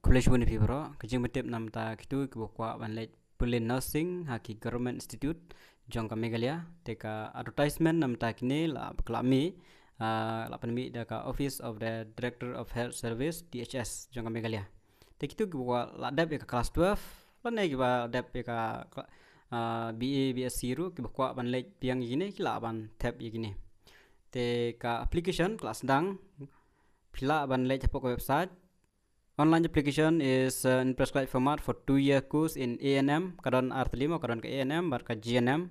college bun fi bro kajing betep nam ta kitu ki bokwa ban lej pulin nursing haki government institute jong ka megalia teka advertisement nam ta kini la klami la panmi da ka office of the director of health service DHS jong ka megalia te kitu ki bokwa la dap ka class 12 la ne ki ba dap ka BA BSc ru ki bokwa ban lej piang gini ki la ban tab gini te ka application class dang pila ban lej pok website. Online application is in prescribed format for 2-year course in A&M, kadon R5, kadon ke A&M, bar ke GNM.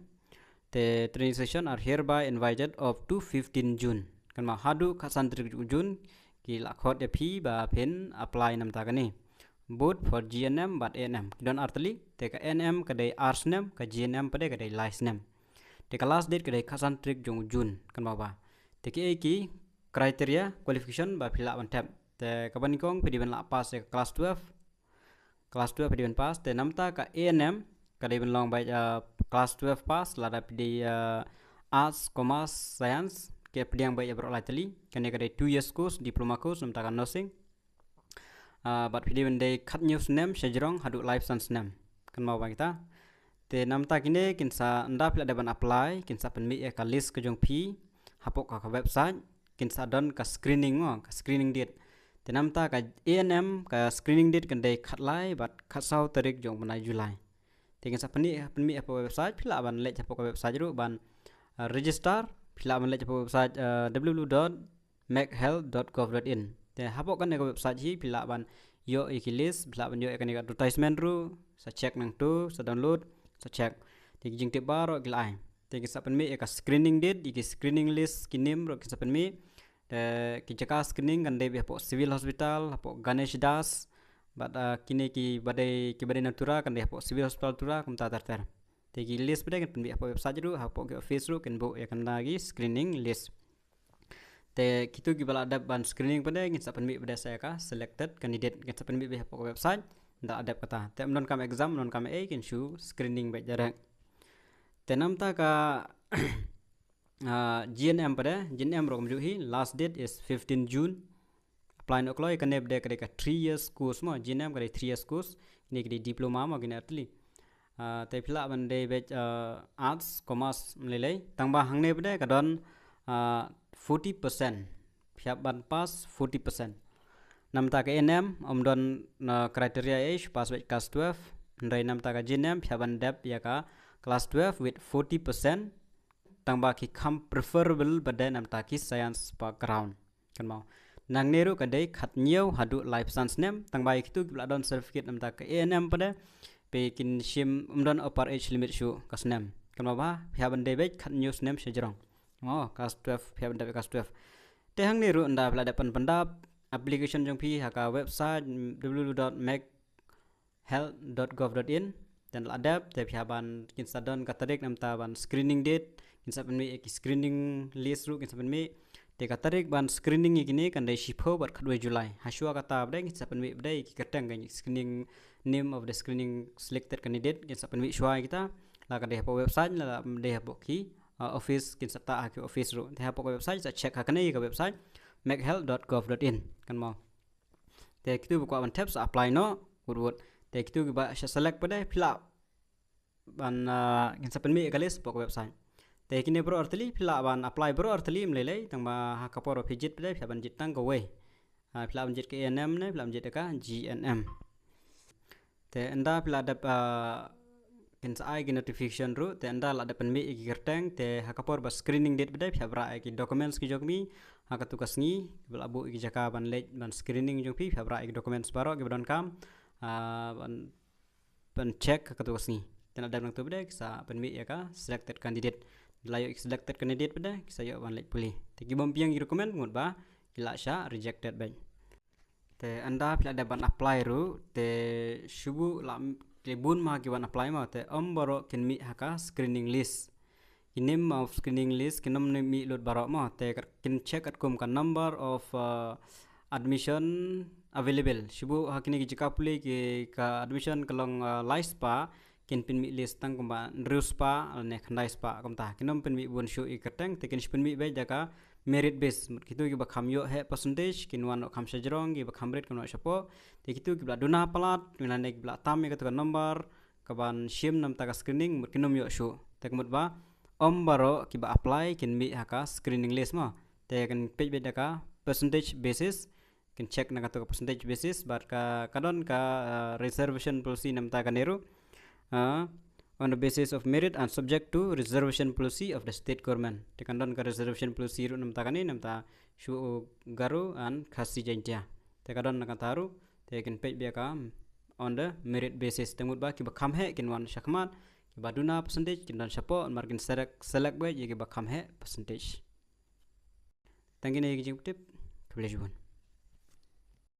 The training session are hereby invited of 15 June. Kan ma hadu kasan 3 June ki lakhot de phi ba pen apply nam ta kani. Both for GNM but A&M. Kadon R3 te ka A&M kadai arts nem ka GNM pade kadai license nem. Te ka last date kadai kasan 3 June kan ma ba. Te ki criteria qualification ba phila ban tab. Te kapan kong pedi ben la pass ke kelas 12 pedi ben pass te namta ka A&M kadai ben long by kelas 12 pass la da pedi arts commerce science ke pedi yang by bro la tali kene kadai 2 years course diploma course namta ka nursing but pedi ben dei cut news nem sejrong hadu life science nem kan mau bang kita te namta kini kinsa anda pila da ban apply kinsa pen mi ka list ke jong phi hapok ka website kinsa don ka screening date tenamta ka A&M ka screening date kan day khat lai but khat sau tarik jong banai Julai tegen sa pani apa website pila ban lek apa website ru ban register pila ban lek apa website www.machealth.gov.in te hapok kan ka website hi pila ban yo ikilis pila ban yo kan advertisement ru sa check nang tu sa download sa check te jing te baro gilai te sa pani ka screening date iki screening list kinim ro sa pani ki jaka screening kan debi hapo civil hospital hapo Ganesh Das but kini ki badai natura kan debi hapo civil hospital tura kum tar te ki list badai kan hapo website ru hapo ki office ru kan bo ya kan lagi screening list te kitu ki bala adap ban screening badai ngin sapan mi badai saya ka selected candidate ngin sapan mi hapo website nda adap kata te non kam exam non kam kin shu screening ba jarak te namta ka GNM pada GNM rom juhi last date is 15 June apply no kloy kaneb de kare ka 3 years course mo GNM kare 3 years course ni kare diploma mo gina atli te phila ban de be arts commerce mlelei tangba hangne bade kadon 40% phiap ban pass 40% namta ka NM omdon criteria age pass with class 12 ndai namta ka GNM phiap ban dep ya ka class 12 with 40% tangba ki kam preferable pada nam taki science background kan mau nang neru kadai khat nhiều hadu life science nem tangba itu kibla don certificate nam tak A&M pada pe kin shim umdon upper age limit shu kasnem kan mau ba phya ban dei bet khat news nem sejrong oh class 12 phya ban dei class 12 te hang neru anda pla dapan pandap application jong pi haka website www.machealth.gov.in dan ladap te phya ban kin sadon katarik nam ta ban screening date kinsa pen mi screening list ru kinsa pen mi te katarik ban screening igini kan dai shipho bar khadwe Julai hasua kata abdai kinsa pen mi abdai ki katang kan screening name of the screening selected candidate kinsa pen mi shua kita la ka dai hapo website la dai hapo ki office kinsa ta ki office ru te hapo website sa check hakane ka website machealth.gov.in kan mau te kitu ko ban tab sa apply no wood te kitu ba select pada pila ban kinsa pen mi kalis pok website te kini bro artli pila ban apply bro artli mlele tangba hakaporo pijit ple ban jitang go we pila ban jit ke A&M ne pila ban jit ka GNM te anda pila dap kinsa ai ki notification ru te anda la dapan mi ki kerteng te hakapor ba screening date bede pia bra ki documents ki jogmi hakatu kasngi bela bu ki jaka ban late ban screening jong pi pia bra ki documents baro ki ban kam ban check hakatu kasngi ten ada nang tu bede sa pen mi ya ka selected candidate layo selected candidate pada saya ban lek pulih te ki bom piang recommend ngut ba kila sha rejected ban te anda pila ada ban apply ru te shubu la te bun ma ki ban apply ma te baro kin mi haka screening list kinim of screening list kinom ne mi lot baro ma te kin check at kum ka number of admission available shubu hakini ki jika pulih ki ka admission kalong lice pa kin pin mi list tang kumba rus pa ne khandai spa kumta kinom pin mi bun shu ikateng te kin pin mi be jaka merit base kitu ki ba kham yo he percentage kinwan kham sajrong ki ba kham rate kinwan shapo te kitu ki bla duna palat minan ek bla tam ka to number kaban shim nam ta ka screening mut kinom yo shu tek mut ba om baro ki ba apply kin mi haka screening list ma te kan page beda ka percentage basis can check na ka to percentage basis but ka kadon ka reservation policy nam ta ka neru on the basis of merit and subject to reservation policy of the state government te kan don ka reservation policy ru nam ta ka ni nam ta shu garu and khasi jaintia te kadon na ka taru te kan page be ka on the merit basis temut ba ki ba kham he kin wan shakmat ki ba duna percentage kin don shapo markin select be ki ba kham he percentage tangine ki jing tip pleasure